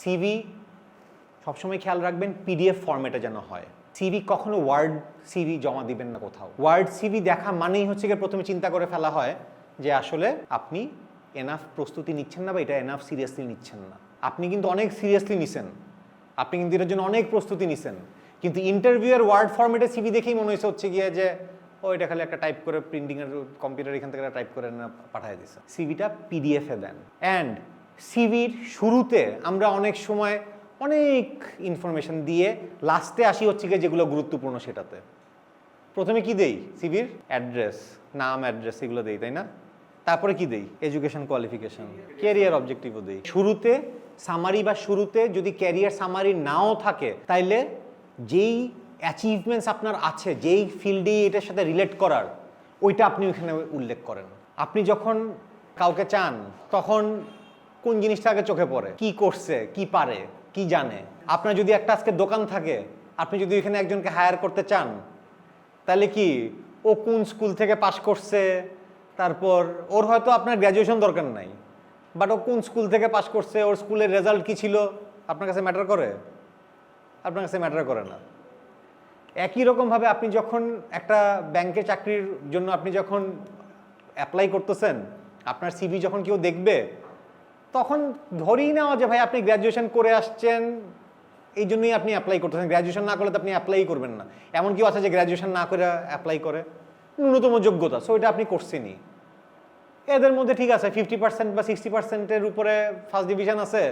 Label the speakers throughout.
Speaker 1: CV সবসময় খেয়াল রাখবেন পিডিএফ ফরম্যাটে যেন হয়। সিভি কখনো ওয়ার্ড সিভি জমা দিবেন না কোথাও। ওয়ার্ড সিভি দেখা মানেই হচ্ছে গিয়ে প্রথমে চিন্তা করে ফেলা হয় যে আসলে আপনি এনাফ প্রস্তুতি নিচ্ছেন না বা এটা এনাফ সিরিয়াসলি নিচ্ছেন না। আপনি কিন্তু অনেক সিরিয়াসলি নিছেন, আপনি কিন্তু এটার জন্য অনেক প্রস্তুতি নিছেন, কিন্তু ইন্টারভিউয়ের ওয়ার্ড ফরম্যাটে সিভি দেখেই মনে হচ্ছে গিয়ে যে ও এটা খালি একটা টাইপ করে প্রিন্টিংয়ের কম্পিউটার এখান থেকে টাইপ করে না পাঠিয়ে দিছে। সিভিটা পিডিএফে দেন। অ্যান্ড সিভির শুরুতে আমরা অনেক সময় অনেক ইনফরমেশন দিয়ে লাস্টে আসি হচ্ছে গিয়ে যেগুলো গুরুত্বপূর্ণ সেটাতে। প্রথমে কি দেই? সিভির অ্যাড্রেস, নাম, অ্যাড্রেস এগুলো দেই, তাই না? তারপরে কি দেই? এডুকেশন, কোয়ালিফিকেশন, ক্যারিয়ার অবজেক্টিভও দেই। শুরুতে সামারি বা শুরুতে যদি ক্যারিয়ার সামারি নাও থাকে তাইলে যেই অ্যাচিভমেন্টস আপনার আছে, যেই ফিল্ডে এটার সাথে রিলেট করার, ওইটা আপনি ওইখানে উল্লেখ করেন। আপনি যখন কাউকে চান তখন কোন জিনিসটা আগে চোখে পড়ে? কি করছে, কি পারে, কি জানে। আপনার যদি একটা আজকে দোকান থাকে, আপনি যদি এখানে একজনকে হায়ার করতে চান তাহলে কি ও কোন স্কুল থেকে পাশ করছে, তারপর ওর হয়তো আপনার গ্র্যাজুয়েশন দরকার নাই, বাট ও কোন স্কুল থেকে পাশ করছে, ওর স্কুলের রেজাল্ট কী ছিল আপনার কাছে ম্যাটার করে? আপনার কাছে ম্যাটার করে না। একই রকমভাবে আপনি যখন একটা ব্যাংকে চাকরির জন্য আপনি যখন অ্যাপ্লাই করতেছেন, আপনার সিভি যখন কেউ দেখবে তখন ধরেই নেওয়া যে ভাই আপনি গ্র্যাজুয়েশন করে আসছেন, এই জন্যই আপনি অ্যাপ্লাই করতেছেন। গ্র্যাজুয়েশন না করলে তো আপনি অ্যাপ্লাই করবেন না। এমন কেউ আছে যে গ্র্যাজুয়েশন না করে অ্যাপ্লাই করে? ন্যূনতম যোগ্যতা, সো এটা আপনি করছেনই। এদের মধ্যে ঠিক আছে 50% বা 60%-এর উপরে ফার্স্ট ডিভিশন আছে,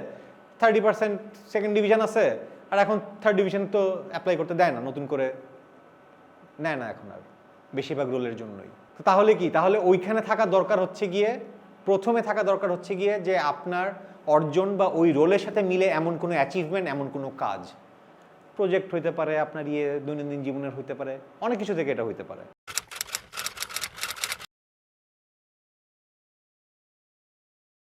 Speaker 1: 30% সেকেন্ড ডিভিশন আছে, আর এখন থার্ড ডিভিশন তো অ্যাপ্লাই করতে দেয় না, নতুন করে নেয় না এখন আর, বেশিরভাগ রোলের জন্যই। তো তাহলে কি? তাহলে ওইখানে থাকা দরকার হচ্ছে গিয়ে, প্রথমে থাকা দরকার হচ্ছে গিয়ে যে আপনার অর্জন বা ওই রোলের সাথে মিলে এমন কোনো অ্যাচিভমেন্ট, এমন কোনো কাজ, প্রজেক্ট হইতে পারে, আপনার দৈনন্দিন জীবনের হইতে পারে, অনেক কিছু থেকে এটা হইতে পারে।